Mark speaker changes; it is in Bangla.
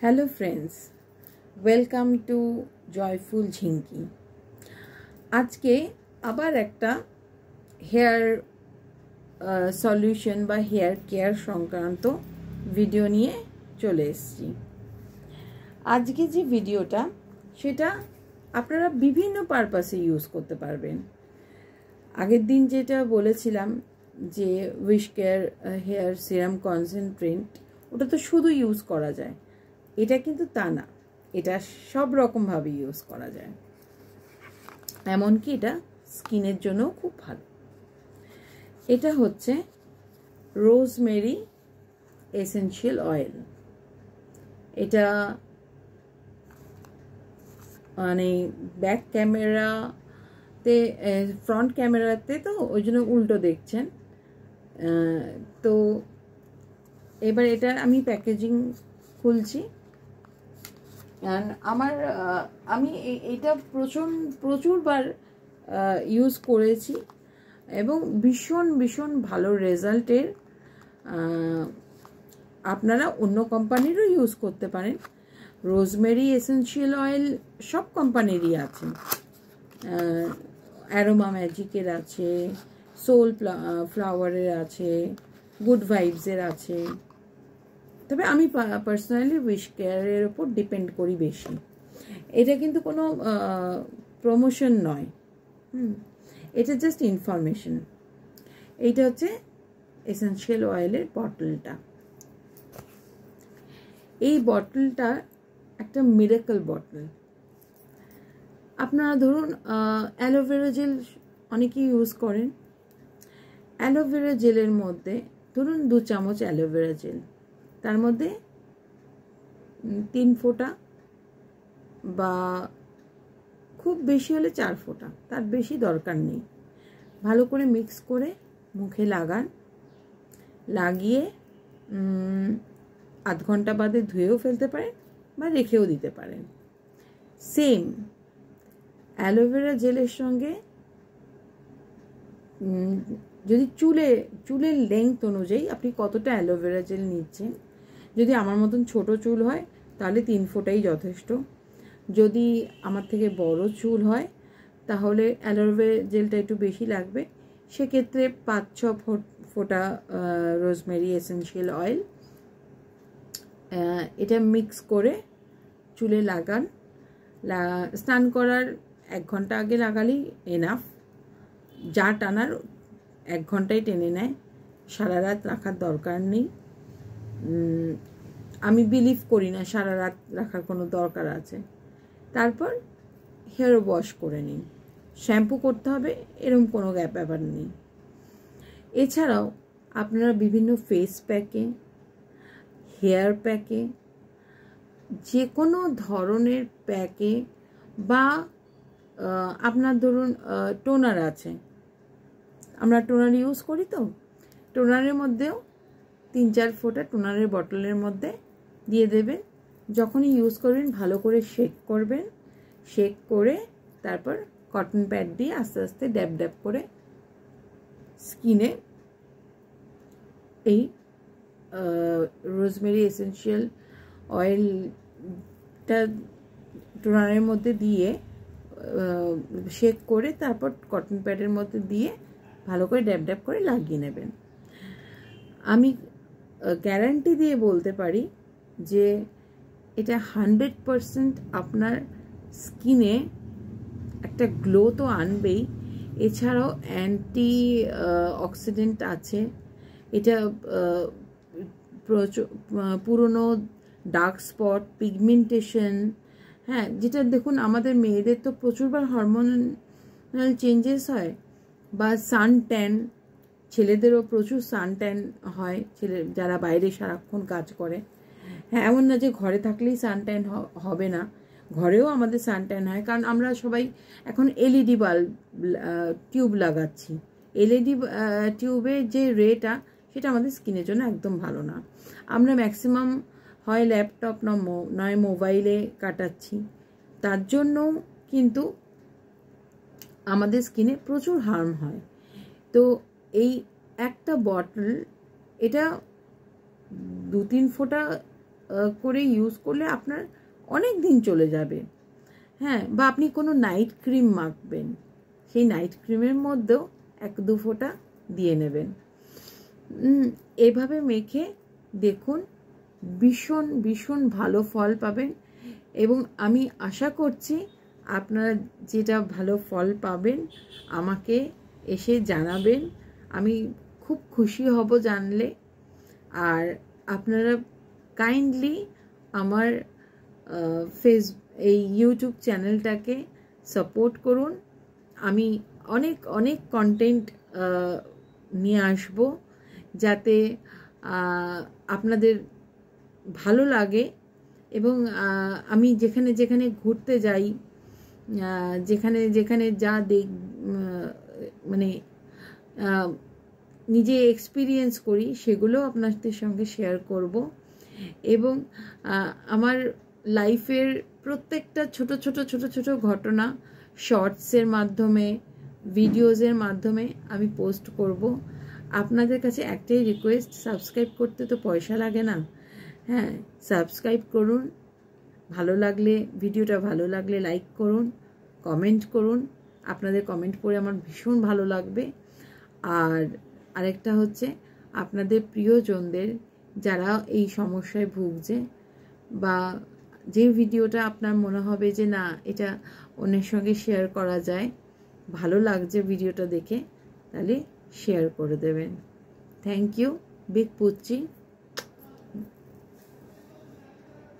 Speaker 1: Hello friends, welcome to joyful Jhinki. আজকে আবার একটা হেয়ার সলিউশন বা হেয়ার কেয়ার সংক্রান্ত ভিডিও নিয়ে চলে এসেছি। আজকে যে ভিডিওটা সেটা আপনারা বিভিন্ন পারপাসে ইউজ করতে পারবেন। আগের দিন যেটা বলেছিলাম যে wish care hair serum concentrate, ওটা তো শুধু ইউজ করা যায়, এটা কিন্তু তা না, এটা সব রকমভাবে ইউজ করা যায়, এমনকি এটা স্কিনের জন্যও খুব ভালো। এটা হচ্ছে রোজমেরি এসেনশিয়াল অয়েল। এটা মানে ব্যাক ক্যামেরাতে, ফ্রন্ট ক্যামেরাতে তো ওই জন্য উল্টো দেখছেন। তো এবার এটা আমি প্যাকেজিং খুলছি। আমি এটা প্রচুরবার ইউজ করেছি এবং ভীষণ ভীষণ ভালো রেজাল্টের। আপনারা অন্য কোম্পানিরও ইউজ করতে পারেন। রোজমেরি এসেনশিয়াল অয়েল সব কোম্পানিরই আছে, অ্যারোমা ম্যাজিকের আছে, সোল ফ্লাওয়ারের আছে, গুড ভাইবসের আছে। তবে আমি পার্সোনালি উইশ কেয়ারের ওপর ডিপেন্ড করি বেশি। এটা কিন্তু কোনো প্রমোশন নয়, এটা জাস্ট ইনফরমেশন। এইটা হচ্ছে এসেনশিয়াল অয়েলের বটলটা। এই বটলটা একটা মিরাকল বটল। আপনারা ধরুন অ্যালোভেরা জেল অনেকেই ইউজ করেন। অ্যালোভেরা জেলের মধ্যে ধরুন 2 চামচ অ্যালোভেরা জেল, তার মধ্যে 3 ফোঁটা বা খুব বেশি হলে 4 ফোঁটা, তার বেশি দরকার নেই, ভালো করে মিক্স করে মুখে লাগান। লাগিয়ে আধ ঘন্টা বাদে ধুয়েও ফেলতে পারেন বা রেখেও দিতে পারেন। সেম অ্যালোভেরা জেলের সঙ্গে যদি চুলের লেংথ অনুযায়ী আপনি কতটা অ্যালোভেরা জেল নিচ্ছেন, যদি আমার মতন ছোট চুল হয় তাহলে 3 ফোঁটাই যথেষ্ট। যদি আমার থেকে বড় চুল হয় তাহলে অ্যালোভেরা জেলটা একটু বেশি লাগবে, সেক্ষেত্রে 5-6 ফোঁটা রোজমেরি এসেনশিয়াল অয়েল। এটা মিক্স করে চুলে লাগান। স্নান করার 1 ঘন্টা আগে লাগালেই এনাফ। যা টানার 1 ঘন্টায় টেনে নেয়, সারা রাত রাখার দরকার নেই। আমি বিলিভ করি না সারা রাত রাখার কোনো দরকার আছে। তারপর হেয়ার ওয়াশ করে নিন, শ্যাম্পু করতে হবে এরকম কোনো ব্যাপার নেই। এছাড়াও আপনারা বিভিন্ন ফেস প্যাকে, হেয়ার প্যাকে, যে কোনো ধরনের প্যাকে বা আপনার ধরুন টোনার আছে, আমরা টোনার ইউজ করি, তো টোনারের মধ্যেও 3-4 ফোঁটা টোনারের বটলের মধ্যে দিয়ে দেবেন। যখনই ইউজ করবেন ভালো করে শেক করবেন, শেক করে তারপর কটন প্যাড দিয়ে আস্তে আস্তে ড্যাব ড্যাব করে স্কিনে এই রোজমেরি এসেনশিয়াল অয়েলটা টোনারের মধ্যে দিয়ে শেক করে তারপর কটন প্যাডের মধ্যে দিয়ে ভালো করে ড্যাব ড্যাব করে লাগিয়ে নেবেন। আমি গ্যারান্টি দিয়ে বলতে পারি যে এটা 100% আপনার স্কিনে একটা গ্লো তো আনবেই, এছাড়াও অ্যান্টি অক্সিডেন্ট আছে। এটা পুরনো ডার্ক স্পট, পিগমেন্টেশন, হ্যাঁ, যেটা দেখুন আমাদের মেয়েদের তো প্রচুরবার হরমোনাল চেঞ্জেস হয়, বা সান ট্যান, ছেলেদেরও প্রচুর সান ট্যান হয়, যারা বাইরে সারাক্ষণ কাজ করে। হ্যাঁ, এমন না যে ঘরে থাকলেই সান ট্যান হবে না, ঘরেও আমাদের সান ট্যান হয়, কারণ আমরা সবাই এখন এলইডি বাল্ব টিউব লাগাচ্ছি। এলইডি টিউবের যে রেটা সেটা আমাদের স্কিনের জন্য একদম ভালো না। আমরা ম্যাক্সিমাম হয় ল্যাপটপ নয় মোবাইলে কাটাচ্ছি, তার জন্য কিন্তু আমাদের স্কিনে প্রচুর হার্ম হয়। তো এই একটা বটল, এটা 2-3 ফোঁটা করে ইউজ করলে আপনার অনেক দিন চলে যাবে। হ্যাঁ, বা আপনি কোনো নাইট ক্রিম মাখবেন, সেই নাইট ক্রিমের মধ্যেও 1-2 ফোঁটা দিয়ে নেবেন। এভাবে মেখে দেখুন, ভীষণ ভীষণ ভালো ফল পাবেন। এবং আমি আশা করছি আপনারা যেটা ভালো ফল পাবেন আমাকে এসে জানাবেন, আমি খুব খুশি হব জানলে। আর আপনারা কাইন্ডলি আমার এই ইউটিউব চ্যানেলটাকে সাপোর্ট করুন। আমি অনেক অনেক কন্টেন্ট নিয়ে আসব যাতে আপনাদের ভালো লাগে। এবং আমি যেখানে যেখানে ঘুরতে যাই, যেখানে যেখানে যা মানে নিজে এক্সপিরিয়েন্স করি সেগুলো আপনাদের সঙ্গে শেয়ার করব। এবং আমার লাইফের প্রত্যেকটা ছোট ছোট ছোট ছোট ঘটনা শর্টসের মাধ্যমে, ভিডিওজের মাধ্যমে আমি পোস্ট করব। আপনাদের কাছে একটাই রিকোয়েস্ট, সাবস্ক্রাইব করতে তো পয়সা লাগে না। হ্যাঁ, সাবস্ক্রাইব করুন, ভালো লাগলে, ভিডিওটা ভালো লাগলে লাইক করুন, কমেন্ট করুন। আপনাদের কমেন্ট পড়ে আমার ভীষণ ভালো লাগবে। আর আরেকটা হচ্ছে, আপনাদের প্রিয়জনদের যারা এই সমস্যায় ভুগছে, বা যে ভিডিওটা আপনার মনে হবে যে না এটা অন্যের সঙ্গে শেয়ার করা যায়, ভালো লাগছে ভিডিওটা দেখে, তাহলে শেয়ার করে দেবেন। Thank you, big পুচ্চি।